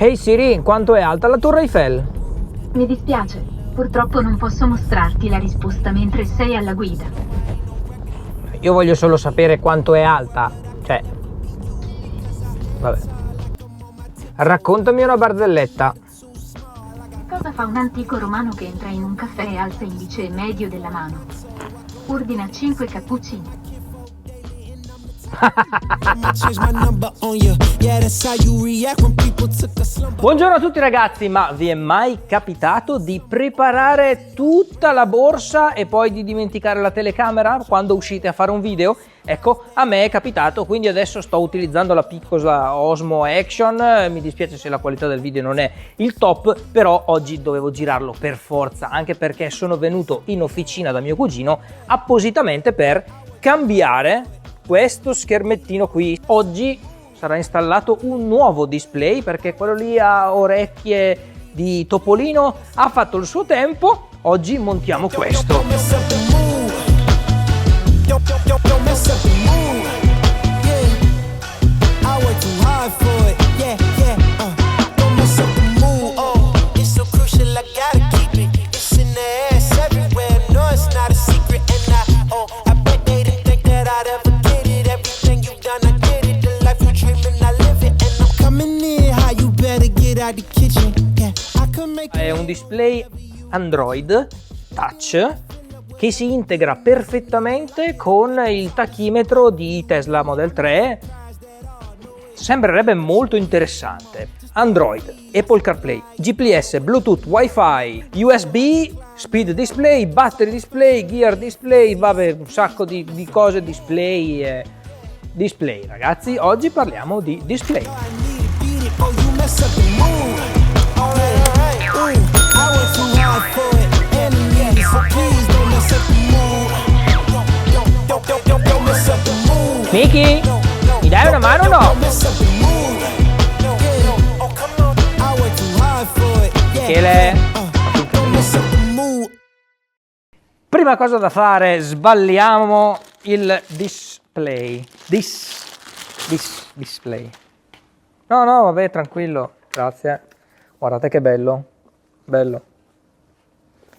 Hey Siri, quanto è alta la Torre Eiffel? Mi dispiace, purtroppo non posso mostrarti la risposta mentre sei alla guida. Io voglio solo sapere quanto è alta, cioè... Vabbè. Raccontami una barzelletta. Cosa fa un antico romano che entra in un caffè e alza indice medio della mano? Ordina 5 cappuccini. Buongiorno a tutti ragazzi, ma vi è mai capitato di preparare tutta la borsa e poi di dimenticare la telecamera quando uscite a fare un video? Ecco, a me è capitato, quindi adesso sto utilizzando la piccola Osmo Action. Mi dispiace se la qualità del video non è il top, però oggi dovevo girarlo per forza, anche perché sono venuto in officina da mio cugino appositamente per cambiare questo schermettino qui. Oggi sarà installato un nuovo display perché quello lì a orecchie di topolino ha fatto il suo tempo. Oggi montiamo questo. È un display Android Touch che si integra perfettamente con il tachimetro di Tesla Model 3. Sembrerebbe molto interessante. Android, Apple CarPlay, GPS, Bluetooth, Wi-Fi, USB, Speed Display, Battery Display, Gear Display, vabbè, un sacco di cose, display. Display, ragazzi, oggi parliamo di display. Miki, mi dai una mano o no? Michele. Prima cosa da fare, sballiamo il display. Display. No, vabbè, tranquillo, grazie. Guardate che bello, bello.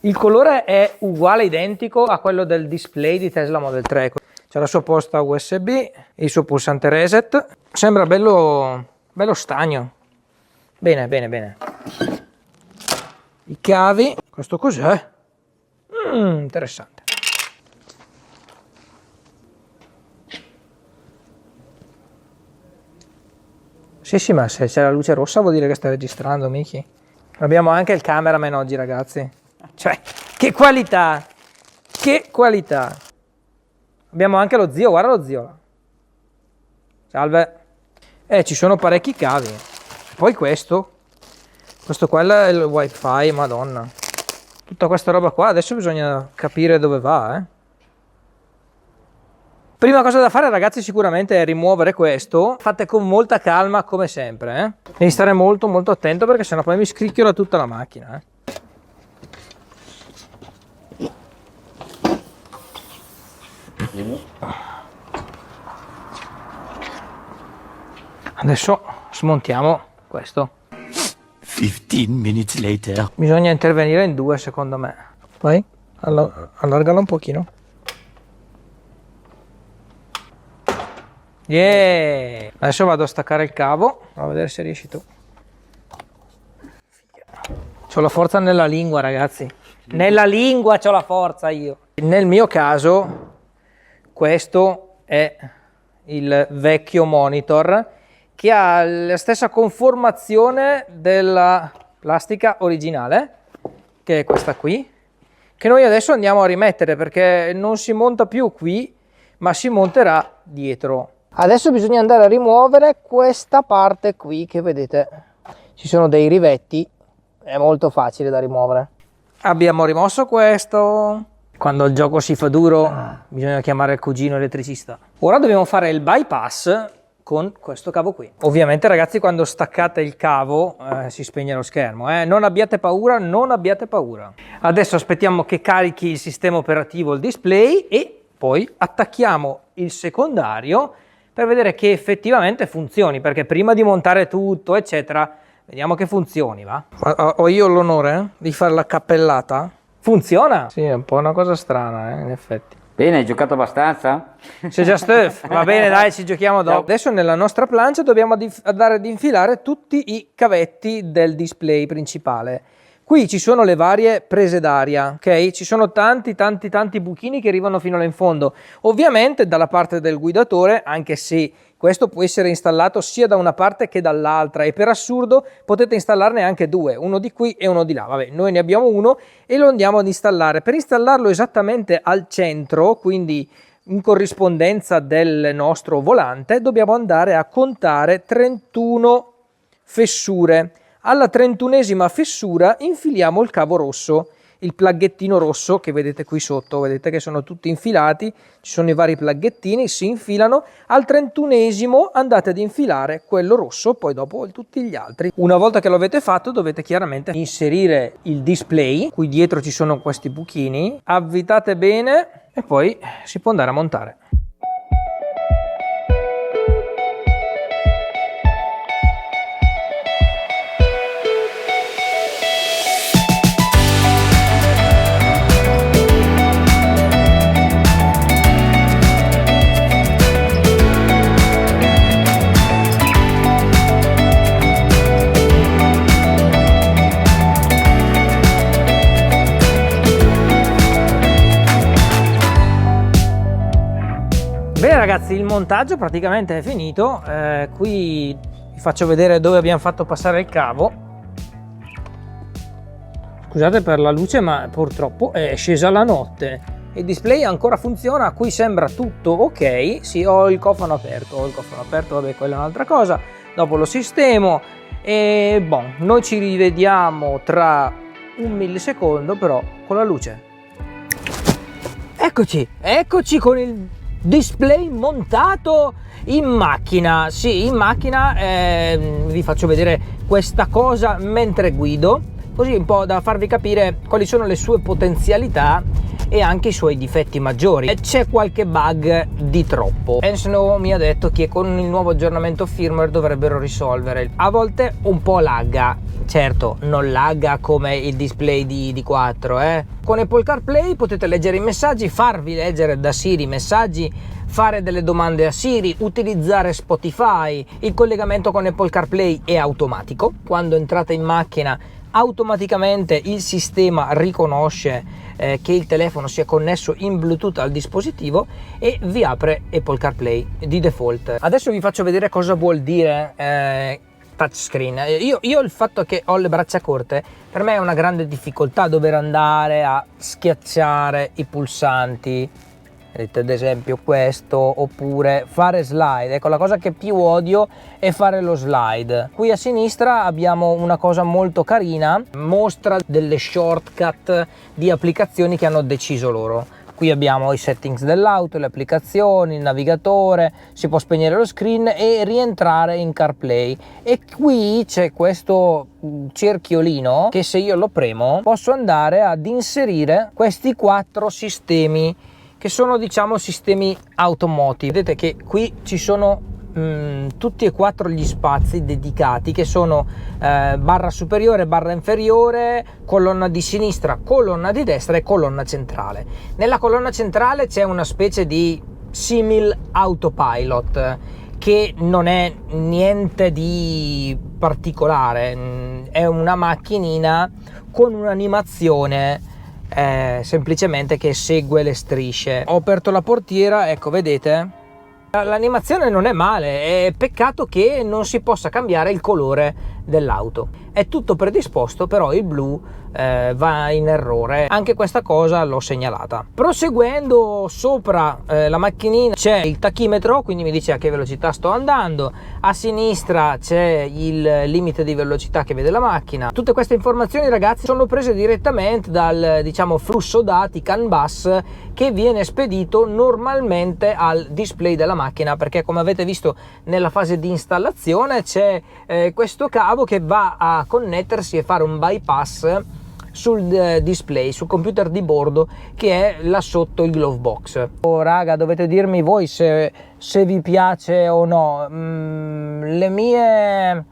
Il colore è uguale, identico a quello del display di Tesla Model 3. C'è la sua posta USB, il suo pulsante reset. Sembra bello stagno. Bene. I cavi. Questo cos'è? Interessante. Sì, ma se c'è la luce rossa vuol dire che sta registrando, Miki. Abbiamo anche il cameraman oggi, ragazzi. Cioè, che qualità! Che qualità! Abbiamo anche lo zio, guarda lo zio. Salve. Ci sono parecchi cavi. Poi questo qua è il wifi, madonna. Tutta questa roba qua, adesso bisogna capire dove va, Prima cosa da fare, ragazzi, sicuramente è rimuovere questo. Fate con molta calma, come sempre, Devi stare molto attento perché sennò poi mi scricchiola tutta la macchina, Adesso smontiamo questo. 15 minutes later. Bisogna intervenire in due, secondo me. Vai, allargalo un pochino. Yeah! Adesso vado a staccare il cavo, a vedere se riesci tu. C'ho la forza nella lingua, ragazzi. Nella lingua c'ho la forza io. Nel mio caso, questo è il vecchio monitor che ha la stessa conformazione della plastica originale, che è questa qui, che noi adesso andiamo a rimettere perché non si monta più qui, ma si monterà dietro. Adesso bisogna andare a rimuovere questa parte qui che vedete. Ci sono dei rivetti, è molto facile da rimuovere. Abbiamo rimosso questo. Quando il gioco si fa duro bisogna chiamare il cugino elettricista. Ora dobbiamo fare il bypass con questo cavo qui. Ovviamente, ragazzi, quando staccate il cavo si spegne lo schermo, non abbiate paura, non abbiate paura. Adesso aspettiamo che carichi il sistema operativo, il display, e poi attacchiamo il secondario per vedere che effettivamente funzioni, perché prima di montare tutto eccetera Vediamo che funzioni, va? Ho io l'onore di fare la cappellata? Funziona? Sì, è un po' una cosa strana, in effetti. Bene, hai giocato abbastanza? C'è già Steph, va bene, dai, ci giochiamo dopo. Adesso nella nostra plancia dobbiamo andare ad infilare tutti i cavetti del display principale. Qui ci sono le varie prese d'aria, ok? Ci sono tanti buchini che arrivano fino là in fondo. Ovviamente dalla parte del guidatore, anche se questo può essere installato sia da una parte che dall'altra e per assurdo potete installarne anche due, uno di qui e uno di là. Vabbè, noi ne abbiamo uno e lo andiamo ad installare. Per installarlo esattamente al centro, quindi in corrispondenza del nostro volante, dobbiamo andare a contare 31 fessure. Alla 31esima fessura infiliamo il cavo rosso, il plaghettino rosso che vedete qui sotto, vedete che sono tutti infilati, ci sono i vari plaghettini, si infilano, al 31esimo andate ad infilare quello rosso, poi dopo tutti gli altri. Una volta che lo avete fatto dovete chiaramente inserire il display, qui dietro ci sono questi buchini, avvitate bene e poi si può andare a montare. Bene ragazzi, il montaggio praticamente è finito, qui vi faccio vedere dove abbiamo fatto passare il cavo. Scusate per la luce, ma purtroppo è scesa la notte. Il display ancora funziona, qui sembra tutto ok. Sì, ho il cofano aperto, vabbè, quella è un'altra cosa. Dopo lo sistemo e bon, noi ci rivediamo tra un millisecondo però con la luce. Eccoci con il display montato in macchina. Sì, in macchina vi faccio vedere questa cosa mentre guido, così un po' da farvi capire quali sono le sue potenzialità e anche i suoi difetti maggiori. C'è qualche bug di troppo. Ensno mi ha detto che con il nuovo aggiornamento firmware dovrebbero risolvere. A volte un po' lagga, certo non lagga come il display di 4. Con Apple CarPlay potete leggere i messaggi, farvi leggere da Siri i messaggi, fare delle domande a Siri, utilizzare Spotify. Il collegamento con Apple CarPlay è automatico. Quando entrate in macchina automaticamente il sistema riconosce che il telefono sia connesso in Bluetooth al dispositivo e vi apre Apple CarPlay di default. Adesso vi faccio vedere cosa vuol dire touchscreen. Io il fatto che ho le braccia corte, per me è una grande difficoltà dover andare a schiacciare i pulsanti. Vedete ad esempio questo, oppure fare slide. Ecco, la cosa che più odio è fare lo slide. Qui a sinistra abbiamo una cosa molto carina, mostra delle shortcut di applicazioni che hanno deciso loro. Qui abbiamo i settings dell'auto, le applicazioni, il navigatore, si può spegnere lo screen e rientrare in CarPlay. E qui c'è questo cerchiolino che se io lo premo posso andare ad inserire questi 4 sistemi che sono, diciamo, sistemi automotive. Vedete che qui ci sono tutti e 4 gli spazi dedicati, che sono barra superiore, barra inferiore, colonna di sinistra, colonna di destra e colonna centrale. Nella colonna centrale c'è una specie di simil autopilot che non è niente di particolare, è una macchinina con un'animazione semplicemente che segue le strisce. Ho aperto la portiera, ecco, vedete? L'animazione non è male, è peccato che non si possa cambiare il colore dell'auto. È tutto predisposto, però il blu va in errore. Anche questa cosa l'ho segnalata. Proseguendo, sopra la macchinina c'è il tachimetro, quindi mi dice a che velocità sto andando. A sinistra c'è il limite di velocità che vede la macchina. Tutte queste informazioni, ragazzi, sono prese direttamente dal, diciamo, flusso dati CAN bus che viene spedito normalmente al display della macchina, perché come avete visto nella fase di installazione c'è questo cavo che va a connettersi e fare un bypass sul display, sul computer di bordo che è là sotto il glove box. Oh, raga, dovete dirmi voi se vi piace o no. Le mie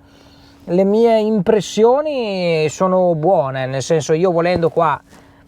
le mie impressioni sono buone, nel senso, io volendo qua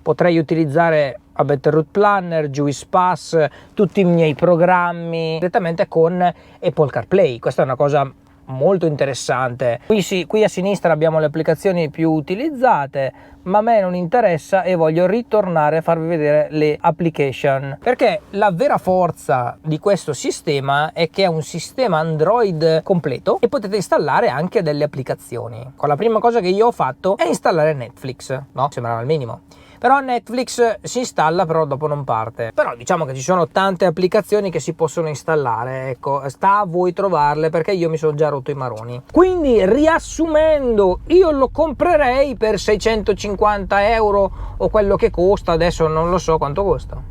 potrei utilizzare Better Route Planner, Juice Pass, tutti i miei programmi direttamente con Apple CarPlay. Questa è una cosa molto interessante. Qui a sinistra abbiamo le applicazioni più utilizzate, ma a me non interessa e voglio ritornare a farvi vedere le application, perché la vera forza di questo sistema è che è un sistema Android completo e potete installare anche delle applicazioni. La prima cosa che io ho fatto è installare Netflix, no? Sembrava il minimo. Però Netflix si installa, però dopo non parte. Però diciamo che ci sono tante applicazioni che si possono installare, ecco, sta a voi trovarle, perché io mi sono già rotto i maroni. Quindi, riassumendo, io lo comprerei per 650 euro o quello che costa, adesso non lo so quanto costa.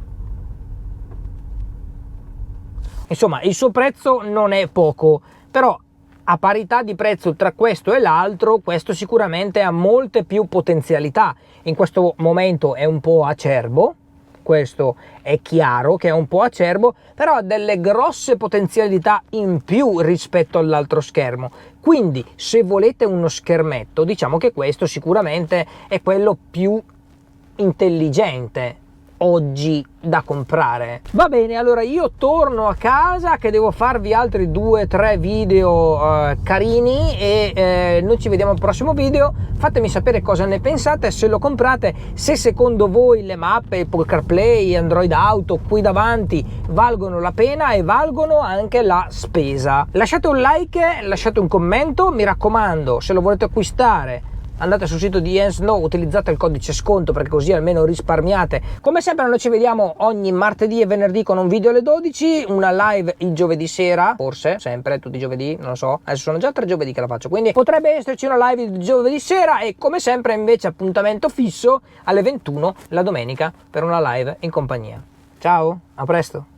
Insomma, il suo prezzo non è poco, però a parità di prezzo tra questo e l'altro, questo sicuramente ha molte più potenzialità. In questo momento è un po' acerbo, questo è chiaro che è un po' acerbo, però ha delle grosse potenzialità in più rispetto all'altro schermo. Quindi se volete uno schermetto, diciamo che questo sicuramente è quello più intelligente oggi da comprare. Va bene, allora io torno a casa che devo farvi altri 2-3 video carini e noi ci vediamo al prossimo video. Fatemi sapere cosa ne pensate, se lo comprate, se secondo voi le mappe, Apple CarPlay, Android Auto qui davanti valgono la pena e valgono anche la spesa. Lasciate un like, lasciate un commento, mi raccomando, se lo volete acquistare andate sul sito di Ensnow, utilizzate il codice sconto perché così almeno risparmiate. Come sempre noi ci vediamo ogni martedì e venerdì con un video alle 12, una live il giovedì sera, forse, sempre, tutti i giovedì, non lo so, adesso sono già 3 giovedì che la faccio, quindi potrebbe esserci una live il giovedì sera e come sempre invece appuntamento fisso alle 21 la domenica per una live in compagnia. Ciao, a presto!